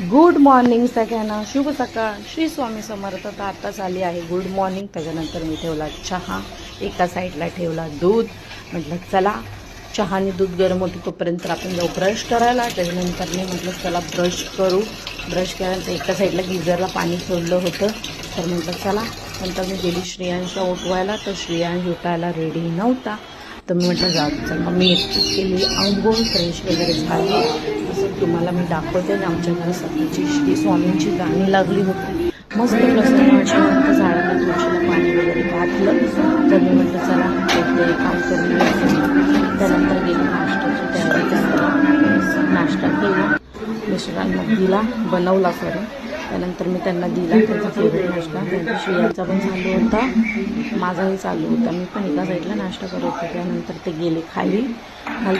Good morning सगळ्यांना, शुभ सकाळ, श्री स्वामी समर्थ. तर आत्ताच आली आहे गुड मॉर्निंग. त्याच्यानंतर मी ठेवला चहा, एका साईडला ठेवला दूध. म्हटलं चला चहाने दूध गरम होते तोपर्यंत आपण जाऊ ब्रश करायला. त्याच्यानंतर मी म्हटलं चला ब्रश करू. ब्रश केल्यानंतर एका साईडला गिझरला पाणी सोडलं होतं, तर म्हटलं चला. नंतर मी गेली श्रेयांशला उठवायला, तर श्रेयांश उठायला रेडी नव्हता, तर मी म्हटलं जाऊ चल. मग मी एकटीच केली अंघोळ, फ्रेश वगैरे झाली. असं तुम्हाला मी दाखवते. आमच्या घरात सकाळची श्री स्वामींची गाणी लागली होती, मस्त प्रसन्न वाटल्यानंतर झाडाला तुळशीला पाणी वगैरे घातलं. तर मी म्हटलं चला ते काम करून त्यानंतर गेली नाश्त्याची तयारी करायला. नाश्ता केला, मिस्टरांना दिला, बनवला करून. त्यानंतर मी त्यांना दिला त्यांचा फेवरेट नाश्ता. त्यांचा श्रेयांचा पण चालू होता, माझाही चालू होता. मी पण एका साईडला नाश्ता करत होते. त्यानंतर ते गेले खाली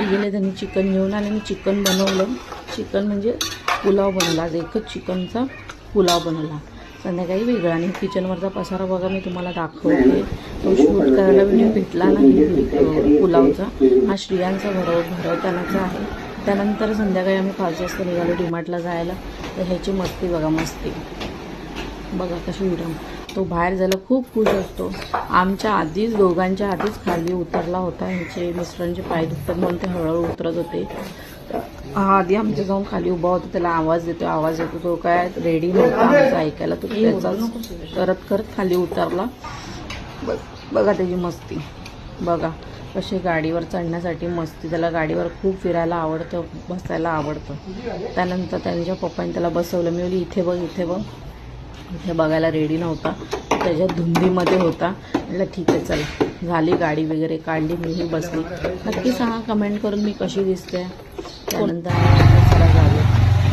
गेले. त्यांनी चिकन घेऊन आले. मी चिकन बनवलं. चिकन म्हणजे पुलाव बनवला. आज एकच चिकनचा पुलाव बनवला. संध्याकाळी वेगळा. आणि किचनवरचा पसारा बघा मी तुम्हाला दाखवते. तो शूट करायला वेळ भेटला नाही पुलावचा. हा श्रेयांचा भरवतानाचा आहे. त्यानंतर संध्याकाळी आम्ही 5 वाजता निघालो डीमार्टला जायला. तर ह्याची मस्ती बघा, मस्ती बघा कशी विरम. तो बाहेर जायला खूप खुश असतो. आमच्या आधीच दोघांच्या आधीच खाली उतरला होता. ह्याचे मिस्टरांचे पाय दुखतात म्हणून ते हळूहळू उतरत होते. हा आधी आमच्या जाऊन खाली उभा होता. त्याला आवाज येतो. तो काय रेडी नव्हता आमचा ऐकायला. तो त्याचाच करत खाली उतरला. बघा त्याची मस्ती बघा कशी गाडीवर चढण्यासाठी मस्ती. त्याला गाडीवर खूप फिरायला आवडतं, बसायला आवडतं. त्यानंतर त्यांच्या पप्पांनी त्याला बसवलं. मी बोली इथे बघ. इथे बघायला रेडी नव्हता, त्याच्या धुंदीमध्ये होता. म्हटलं ठीक आहे चला. झाली गाडी वगैरे काढली, मीही बसली. नक्की सांगा कमेंट करून मी कशी दिसते. त्यानंतर चला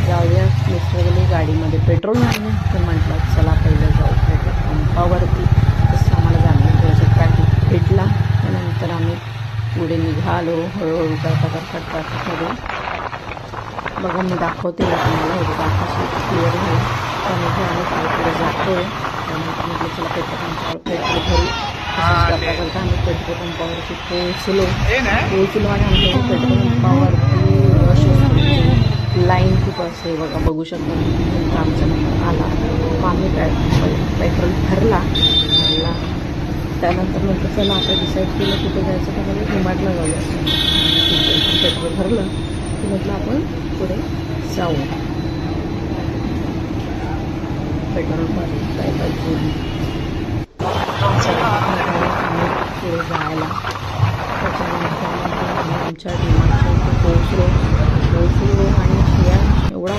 जाऊया. मिस्टर गेले गाडीमध्ये पेट्रोल नाही, तर म्हटलं चला पहिलं जाऊ पेट्रोल पंपावरती. तसं आम्हाला जाणून थोडंसं ट्रॅफिक भेटला. त्यानंतर आम्ही पुढे निघालो हळूहळू करता बघा मी दाखवते तुम्हाला. हे दाखवशी क्लिअर होईल. त्यामध्ये आम्ही पुढे जातो. त्यानंतर म्हटलं चला पेट्रोल पंपावर पेट्रोल भरू. करता आम्ही पेट्रोल पंपावरती पोहोचलो आणि आमच्या पेट्रोल पंपावरती लाईन खूप असते बघा, बघू शकतो. आमचा नंबर आला, मग आम्ही पेट्रोल भरला. त्यानंतर म्हटलं चला आता डिसाईड केलं कुठे जायचं. तर मला डीमार्टला जाऊया. पेट्रोल भरलं की म्हटलं आपण पुढे जाऊ. पेट्रोल काय पाहिजे पुढे जायला. त्याच्यानंतर आमच्या डीमार्टच्या इथे पोहोचलो आणि एवढा